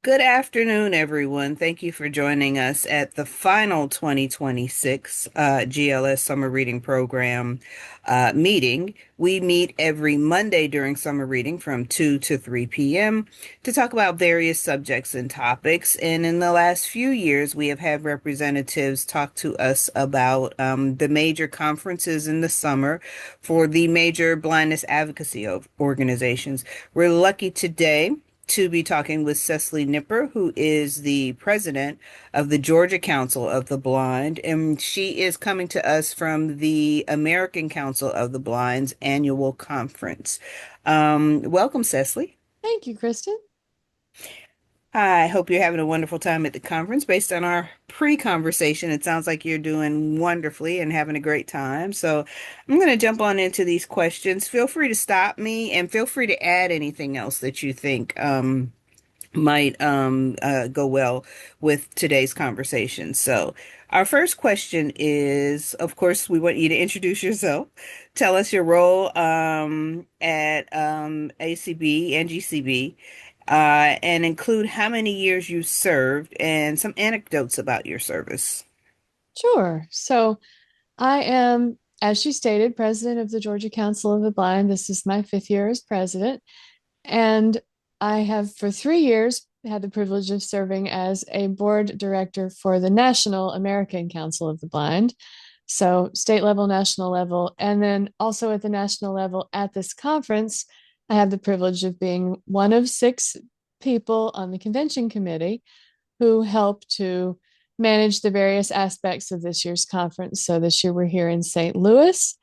Good afternoon, everyone. Thank you for joining us at the final 2026 GLS Summer Reading Program meeting. We meet every Monday during summer reading from 2 to 3 p.m. to talk about various subjects and topics. And in the last few years, we have had representatives talk to us about the major conferences in the summer for the major blindness advocacy organizations. We're lucky today to be talking with Cecily Nipper, who is the president of the Georgia Council of the Blind, and she is coming to us from the American Council of the Blind's annual conference. Welcome, Cecily. Thank you, Kristin. I hope you're having a wonderful time at the conference. Based on our pre-conversation, it sounds like you're doing wonderfully and having a great time. So I'm going to jump on into these questions. Feel free to stop me and feel free to add anything else that you think might go well with today's conversation. So, our first question is, of course, we want you to introduce yourself. Tell us your role at ACB and GCB, and include how many years you served and some anecdotes about your service. Sure. So I am, as you stated, president of the Georgia Council of the Blind. This is my fifth year as president. And I have, for 3 years, had the privilege of serving as a board director for the National American Council of the Blind. So, state level, national level, and then also at the national level at this conference, I have the privilege of being one of six people on the convention committee who help to manage the various aspects of this year's conference. So this year we're here in St. Louis,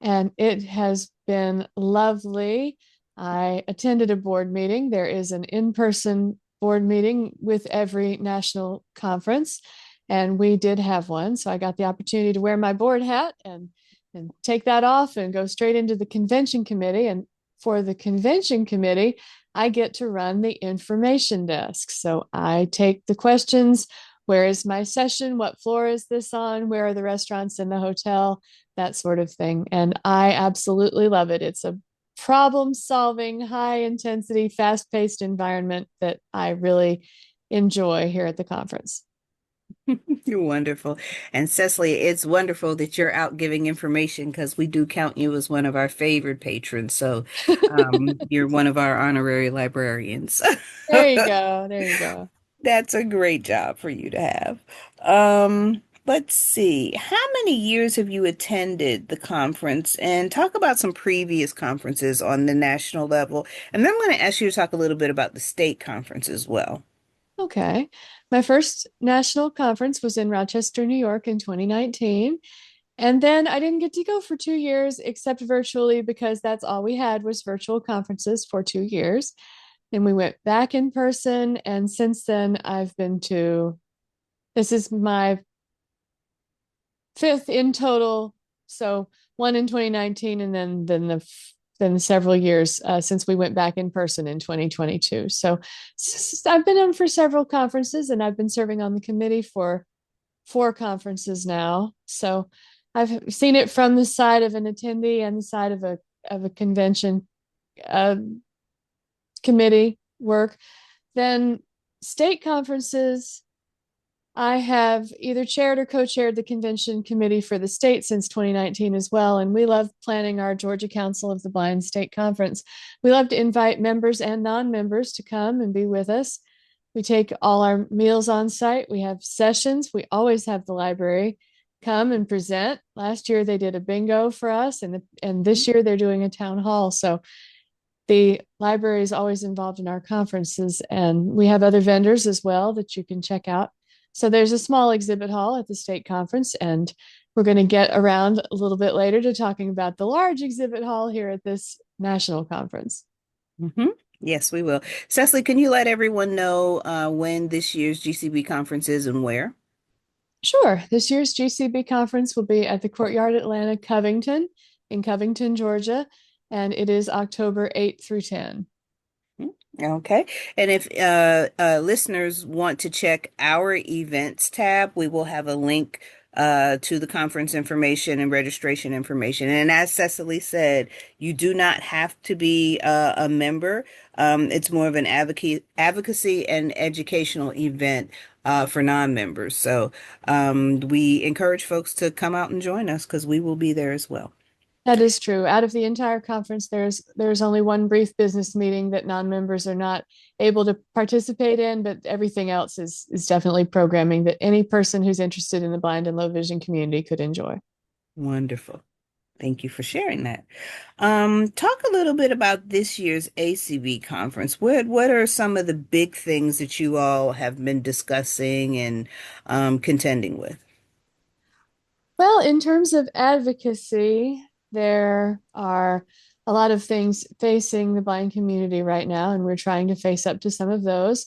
and it has been lovely. I attended a board meeting. There is an in-person board meeting with every national conference, and we did have one. So I got the opportunity to wear my board hat and take that off and go straight into the convention committee. And for the convention committee, I get to run the information desk. So I take the questions. Where is my session? What floor is this on? Where are the restaurants in the hotel? That sort of thing. And I absolutely love it. It's a problem solving, high intensity, fast paced environment that I really enjoy here at the conference. You're wonderful. And Cecily, it's wonderful that you're out giving information because we do count you as one of our favored patrons. So you're one of our honorary librarians. There you go. There you go. That's a great job for you to have. Let's see. How many years have you attended the conference? And talk about some previous conferences on the national level. And then I'm going to ask you to talk a little bit about the state conference as well. Okay. My first national conference was in Rochester, New York in 2019. And then I didn't get to go for 2 years except virtually because that's all we had was virtual conferences for 2 years. Then we went back in person. And since then, I've been to, this is my fifth in total. So one in 2019, and then several years since we went back in person in 2022. So I've been on for several conferences, and I've been serving on the committee for four conferences now. So I've seen it from the side of an attendee and the side of a convention uh, committee work. Then state conferences, I have either chaired or co-chaired the convention committee for the state since 2019 as well. And we love planning our Georgia Council of the Blind State Conference. We love to invite members and non-members to come and be with us. We take all our meals on site. We have sessions. We always have the library come and present. Last year they did a bingo for us, and this year they're doing a town hall. So the library is always involved in our conferences, and we have other vendors as well that you can check out. So there's a small exhibit hall at the state conference, and we're going to get around a little bit later to talking about the large exhibit hall here at this national conference. hmm Yes, we will. Cecily, can you let everyone know when this year's GCB conference is and where? Sure, this year's GCB conference will be at the Courtyard Atlanta Covington in Covington, Georgia, and it is October 8th through 10. Okay. And if listeners want to check our events tab, we will have a link to the conference information and registration information. And as Cecily said, you do not have to be a member. It's more of an advocacy and educational event for non-members. So we encourage folks to come out and join us because we will be there as well. That is true. Out of the entire conference, there's only one brief business meeting that non-members are not able to participate in, but everything else is definitely programming that any person who's interested in the blind and low vision community could enjoy. Wonderful. Thank you for sharing that. Talk a little bit about this year's ACB conference. What are some of the big things that you all have been discussing and contending with? Well, in terms of advocacy, there are a lot of things facing the blind community right now, and we're trying to face up to some of those,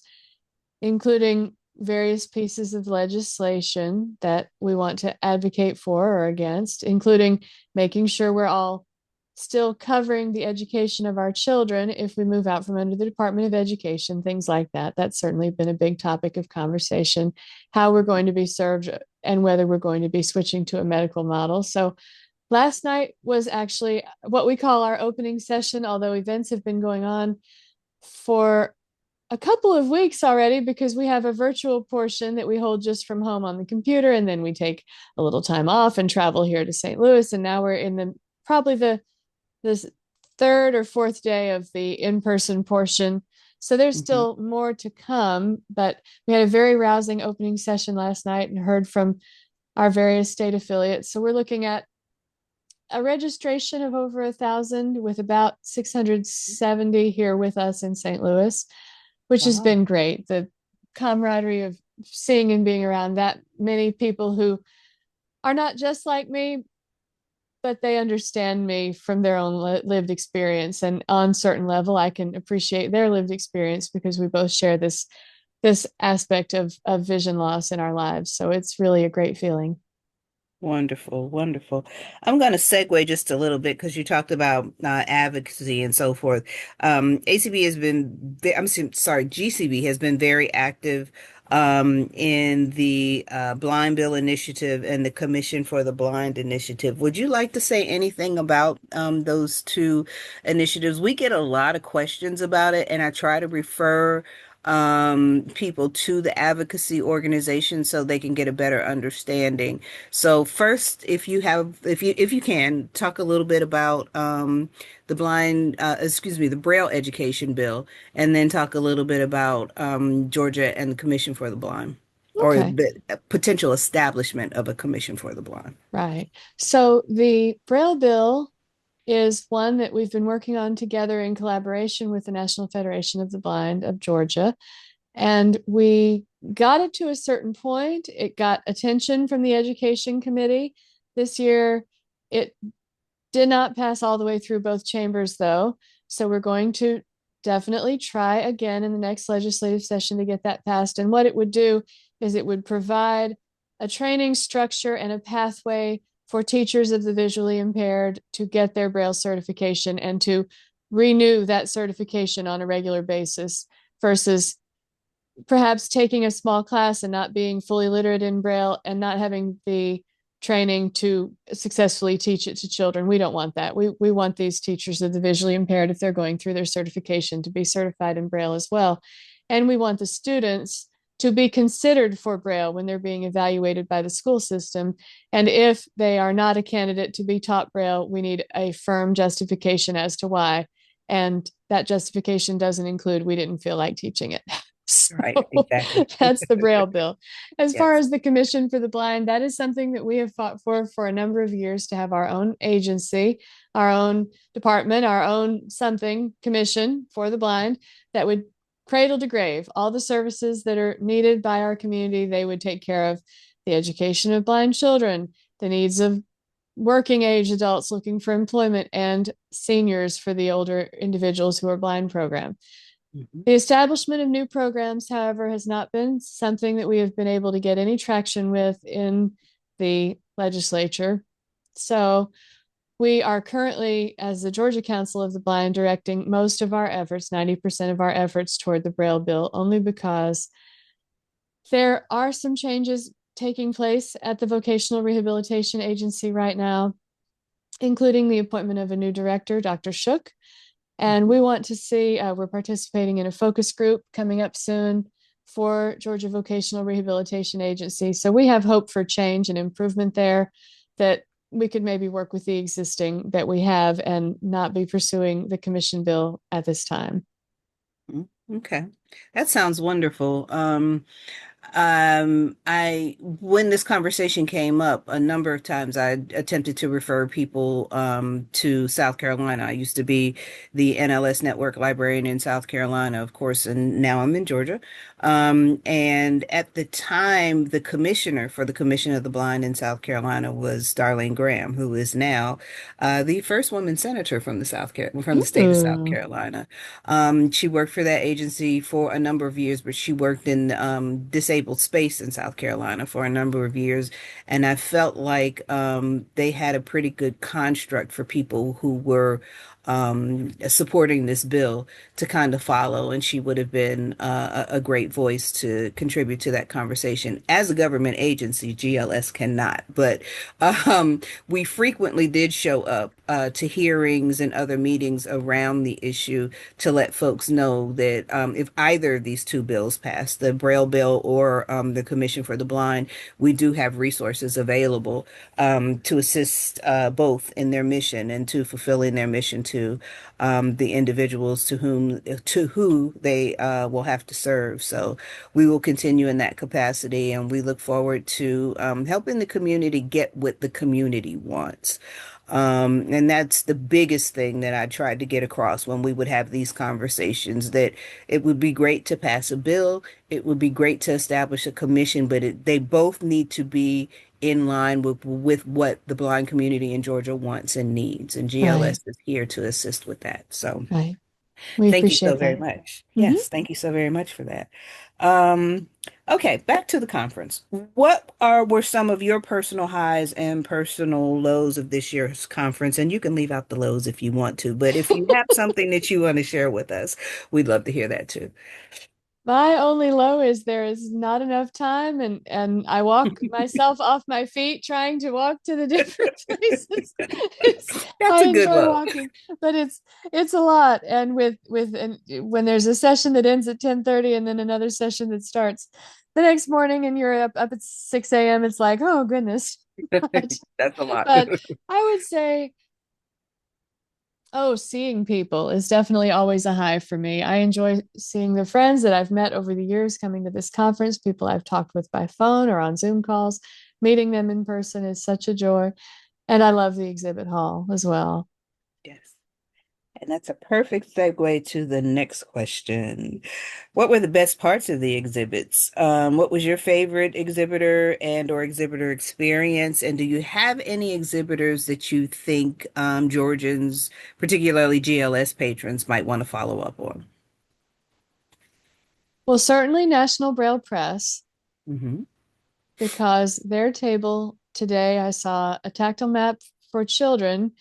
including various pieces of legislation that we want to advocate for or against, including making sure we're all still covering the education of our children if we move out from under the Department of Education, things like that. That's certainly been a big topic of conversation, how we're going to be served and whether we're going to be switching to a medical model. So last night was actually what we call our opening session, although events have been going on for a couple of weeks already because we have a virtual portion that we hold just from home on the computer, and then we take a little time off and travel here to St. Louis, and now we're in the probably the third or fourth day of the in-person portion. So there's Mhm. still more to come, but we had a very rousing opening session last night and heard from our various state affiliates. So we're looking at a registration of over 1,000 with about 670 here with us in St. Louis, which has Wow. been great. The camaraderie of seeing and being around that many people who are not just like me, but they understand me from their own lived experience. And on certain level, I can appreciate their lived experience because we both share this aspect of vision loss in our lives. So it's really a great feeling. Wonderful, wonderful. I'm going to segue just a little bit because you talked about advocacy and so forth. ACB has been, sorry, GCB has been very active in the Blind Bill Initiative and the Commission for the Blind Initiative. Would you like to say anything about those two initiatives? We get a lot of questions about it, and I try to refer people to the advocacy organization so they can get a better understanding. So first, if you can talk a little bit about the Braille Education Bill, and then talk a little bit about Georgia and the Commission for the Blind, or Okay. the potential establishment of a Commission for the Blind. Right. So the Braille Bill is one that we've been working on together in collaboration with the National Federation of the Blind of Georgia. And we got it to a certain point. It got attention from the Education Committee. This year, it did not pass all the way through both chambers, though. So we're going to definitely try again in the next legislative session to get that passed. And what it would do is it would provide a training structure and a pathway for teachers of the visually impaired to get their Braille certification and to renew that certification on a regular basis versus perhaps taking a small class and not being fully literate in Braille and not having the training to successfully teach it to children. We don't want that. We want these teachers of the visually impaired, if they're going through their certification, to be certified in Braille as well. And we want the students to be considered for Braille when they're being evaluated by the school system. And if they are not a candidate to be taught Braille, we need a firm justification as to why. And that justification doesn't include we didn't feel like teaching it. So Right, exactly. that's the Braille bill. As far Yes. as the Commission for the Blind, that is something that we have fought for a number of years to have our own agency, our own department, our own something commission for the blind that would cradle to grave all the services that are needed by our community. They would take care of the education of blind children, the needs of working age adults looking for employment, and seniors for the older individuals who are blind program. Mhm. The establishment of new programs, however, has not been something that we have been able to get any traction with in the legislature. So we are currently, as the Georgia Council of the Blind, directing most of our efforts, 90% of our efforts toward the Braille bill, only because there are some changes taking place at the Vocational Rehabilitation Agency right now, including the appointment of a new director, Dr. Shook. And Mhm. we want to see, we're participating in a focus group coming up soon for Georgia Vocational Rehabilitation Agency. So we have hope for change and improvement there, that we could maybe work with the existing that we have and not be pursuing the commission bill at this time. Mhm. Okay. That sounds wonderful. When this conversation came up, a number of times I attempted to refer people to South Carolina. I used to be the NLS Network librarian in South Carolina, of course, and now I'm in Georgia. And at the time, the commissioner for the Commission of the Blind in South Carolina was Darlene Graham, who is now the first woman senator from from the state of South Ooh, Carolina. She worked for that agency for a number of years, but she worked in disabled space in South Carolina for a number of years. And I felt like they had a pretty good construct for people who were supporting this bill to kind of follow. And she would have been a great voice to contribute to that conversation. As a government agency, GLS cannot, but we frequently did show up to hearings and other meetings around the issue to let folks know that if either of these two bills pass, the Braille bill or the Commission for the Blind, we do have resources available to assist both in their mission and to fulfilling their mission to the individuals to who they will have to serve. So we will continue in that capacity, and we look forward to helping the community get what the community wants. And that's the biggest thing that I tried to get across when we would have these conversations, that it would be great to pass a bill, it would be great to establish a commission, but they both need to be in line with what the blind community in Georgia wants and needs. And right, GLS is here to assist with that. So right. We thank you so appreciate very that. much. Mm-hmm. Yes, thank you so very much for that. Um, okay, back to the conference. What were some of your personal highs and personal lows of this year's conference? And you can leave out the lows if you want to, but if you have something that you want to share with us, we'd love to hear that too. My only low is there is not enough time, and I walk myself off my feet trying to walk to the different places. That's I a good enjoy low. walking, but it's a lot. And and when there's a session that ends at 10:30 and then another session that starts the next morning and you're up at 6 a.m., it's like, oh goodness. But That's a lot. but I would say, oh, seeing people is definitely always a high for me. I enjoy seeing the friends that I've met over the years coming to this conference, people I've talked with by phone or on Zoom calls. Meeting them in person is such a joy. And I love the exhibit hall as well. Yes. And that's a perfect segue to the next question. What were the best parts of the exhibits? What was your favorite exhibitor and or exhibitor experience? And do you have any exhibitors that you think Georgians, particularly GLS patrons, might want to follow up on? Well, certainly National Braille Press, Hmm. because their table today, I saw a tactile map for children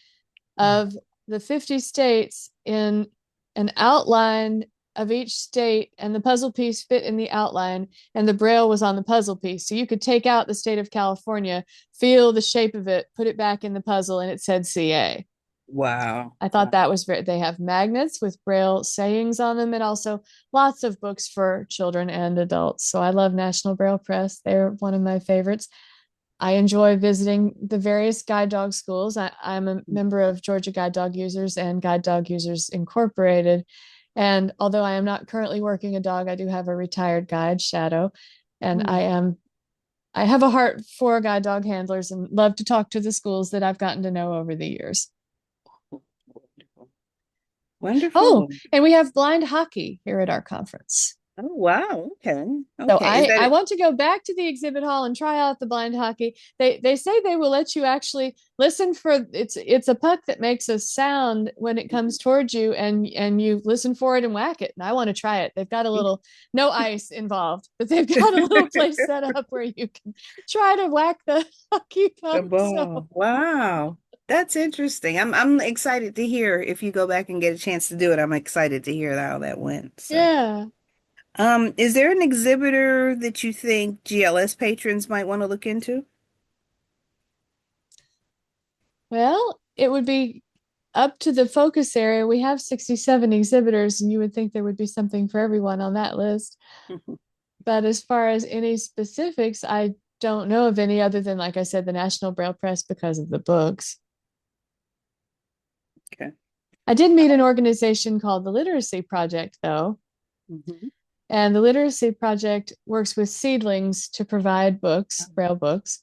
of the 50 states in an outline of each state, and the puzzle piece fit in the outline, and the braille was on the puzzle piece. So you could take out the state of California, feel the shape of it, put it back in the puzzle, and it said CA. Wow. I thought that was very, they have magnets with braille sayings on them, and also lots of books for children and adults. So I love National Braille Press. They're one of my favorites. I enjoy visiting the various guide dog schools. I'm a member of Georgia Guide Dog Users and Guide Dog Users Incorporated. And although I am not currently working a dog, I do have a retired guide, Shadow. And Mm. I have a heart for guide dog handlers and love to talk to the schools that I've gotten to know over the years. Wonderful. Oh, Wonderful. and we have blind hockey here at our conference. Oh, wow. Okay. So Okay. Is that I it? want to go back to the exhibit hall and try out the blind hockey. They say they will let you actually listen for, it's a puck that makes a sound when it comes towards you, and you listen for it and whack it. And I want to try it. They've got a little, no ice involved, but they've got a little place set up where you can try to whack the hockey The puck. So ball. Wow. That's interesting. I'm excited to hear if you go back and get a chance to do it. I'm excited to hear how that went. So, yeah. Is there an exhibitor that you think GLS patrons might want to look into? Well, it would be up to the focus area. We have 67 exhibitors, and you would think there would be something for everyone on that list. But as far as any specifics, I don't know of any other than, like I said, the National Braille Press because of the books. Okay. I did meet an organization called the Literacy Project, though. Hmm. And the Literacy Project works with seedlings to provide books, Braille books.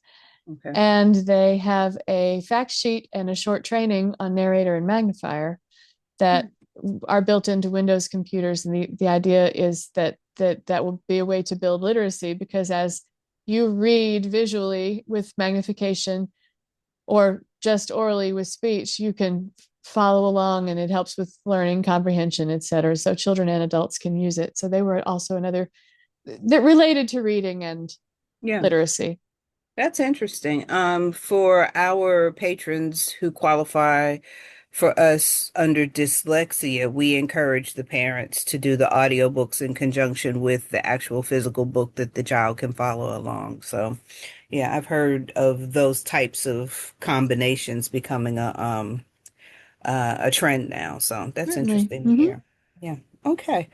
Okay. And they have a fact sheet and a short training on narrator and magnifier that are built into Windows computers. And the idea is that will be a way to build literacy because as you read visually with magnification or just orally with speech, you can follow along and it helps with learning, comprehension, et cetera. So children and adults can use it. So they were also another that related to reading and Yeah. literacy. That's interesting. For our patrons who qualify for us under dyslexia, we encourage the parents to do the audiobooks in conjunction with the actual physical book that the child can follow along. So, yeah, I've heard of those types of combinations becoming a trend now. So that's Certainly. interesting to Mm-hmm. hear. Yeah. Okay.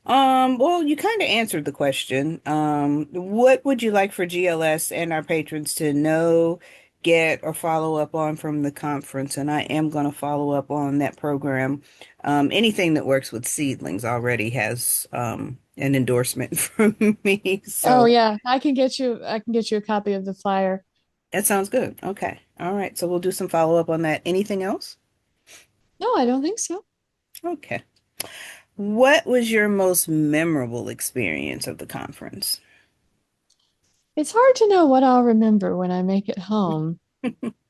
Well, you kind of answered the question. What would you like for GLS and our patrons to know, get, or follow up on from the conference? And I am going to follow up on that program. Anything that works with seedlings already has an endorsement from me. Oh So yeah, I can get you a copy of the flyer. that sounds good. Okay. All right. So we'll do some follow up on that. Anything else? No, I don't think so. Okay. What was your most memorable experience of the conference? It's hard to know what I'll remember when I make it home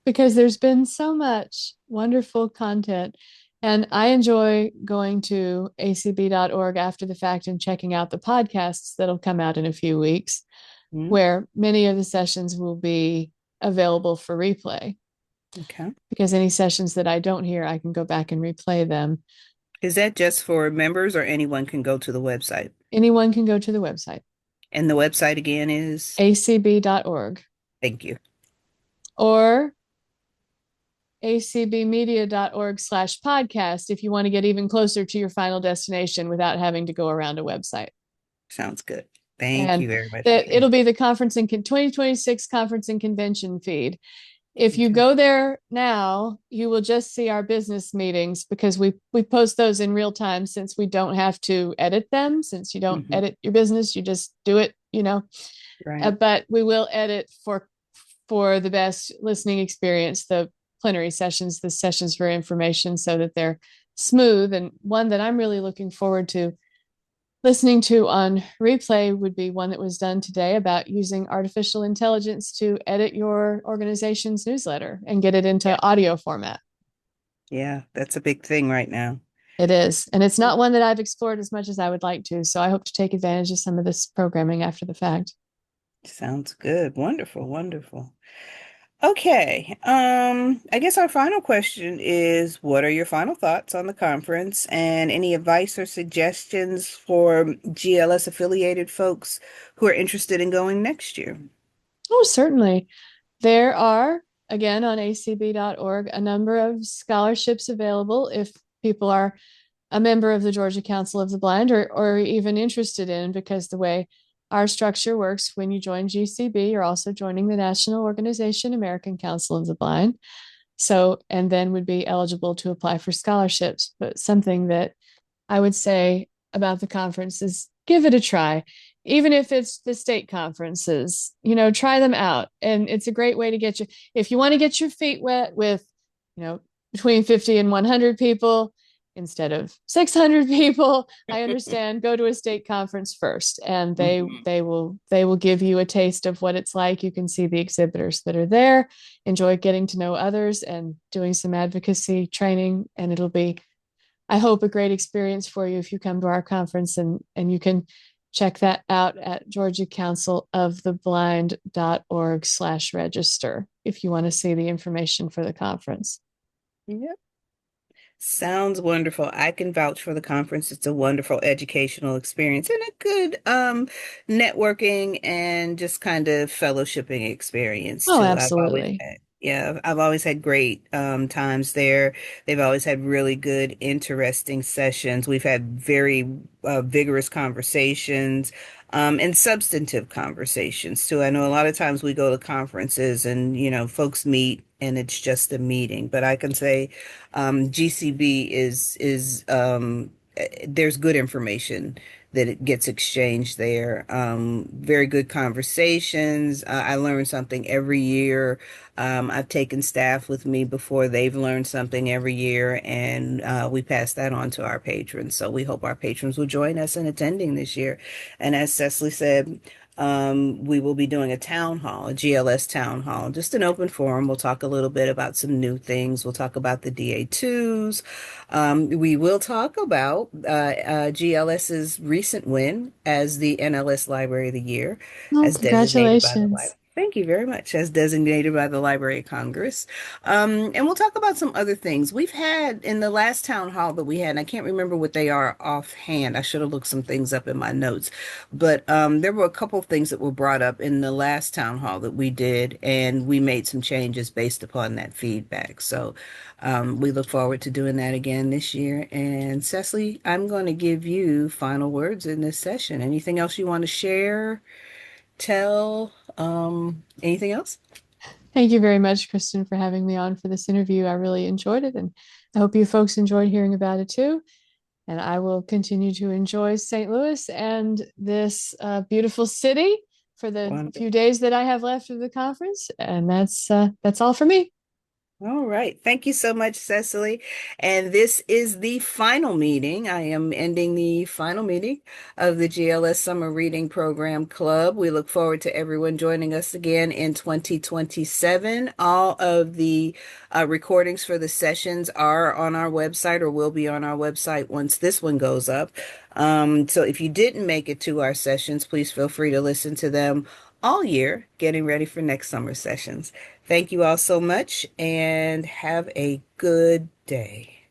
because there's been so much wonderful content. And I enjoy going to acb.org after the fact and checking out the podcasts that'll come out in a few weeks, Hmm. where many of the sessions will be available for replay. Okay. Because any sessions that I don't hear, I can go back and replay them. Is that just for members or anyone can go to the website? Anyone can go to the website, And the website again is, acb.org thank you. or acbmedia.org/podcast if you want to get even closer to your final destination without having to go around a website. Sounds good. Thank And you very much for that sharing. it'll be the 2026 conference and convention feed. If you Okay. go there now, you will just see our business meetings because we post those in real time since we don't have to edit them. Since you don't Hmm. edit your business, you just do it, you know. Right. But we will edit for the best listening experience, the plenary sessions, the sessions for information, so that they're smooth. And one that I'm really looking forward to listening to on replay would be one that was done today about using artificial intelligence to edit your organization's newsletter and get it into Yeah. audio format. Yeah, that's a big thing right now. It is. And it's not one that I've explored as much as I would like to. So I hope to take advantage of some of this programming after the fact. Sounds good. Wonderful, wonderful. Okay. I guess our final question is, what are your final thoughts on the conference and any advice or suggestions for GLS affiliated folks who are interested in going next year? Oh, certainly. There are, again, on acb.org, a number of scholarships available if people are a member of the Georgia Council of the Blind or even interested in, because the way our structure works, when you join GCB, you're also joining the National Organization, American Council of the Blind. So, and then would be eligible to apply for scholarships. But something that I would say about the conference is give it a try. Even if it's the state conferences, try them out. And it's a great way to get you, if you want to get your feet wet with, between 50 and 100 people instead of 600 people, I understand, go to a state conference first and they Mhm. they will they will give you a taste of what it's like. You can see the exhibitors that are there, enjoy getting to know others and doing some advocacy training, and it'll be, I hope, a great experience for you if you come to our conference, and you can check that out at georgiacounciloftheblind.org/register if you want to see the information for the conference. Yep. Sounds wonderful. I can vouch for the conference. It's a wonderful educational experience and a good networking and just kind of fellowshipping experience Oh, too. absolutely. I've always had great times there. They've always had really good, interesting sessions. We've had very vigorous conversations. And substantive conversations too. I know a lot of times we go to conferences and, folks meet and it's just a meeting, but I can say GCB is there's good information that it gets exchanged there. Very good conversations. I learn something every year. I've taken staff with me before. They've learned something every year, and we pass that on to our patrons. So we hope our patrons will join us in attending this year. And as Cecily said, we will be doing a town hall, a GLS town hall, just an open forum. We'll talk a little bit about some new things. We'll talk about the DA2s. We will talk about GLS's recent win as the NLS Library of the Year, Oh, as designated by the congratulations. library. Thank you very much, as designated by the Library of Congress. And we'll talk about some other things. We've had in the last town hall that we had, and I can't remember what they are offhand. I should have looked some things up in my notes. But there were a couple of things that were brought up in the last town hall that we did, and we made some changes based upon that feedback. So we look forward to doing that again this year. And Cecily, I'm going to give you final words in this session. Anything else you want to share, tell, anything else? Thank you very much, Kristen, for having me on for this interview. I really enjoyed it, and I hope you folks enjoyed hearing about it too. And I will continue to enjoy St. Louis and this beautiful city for the few Wonderful. days that I have left of the conference. And that's all for me. All right. Thank you so much, Cecily. And this is the final meeting. I am ending the final meeting of the GLS Summer Reading Program Club. We look forward to everyone joining us again in 2027. All of the recordings for the sessions are on our website or will be on our website once this one goes up. So if you didn't make it to our sessions, please feel free to listen to them all year, getting ready for next summer sessions. Thank you all so much and have a good day.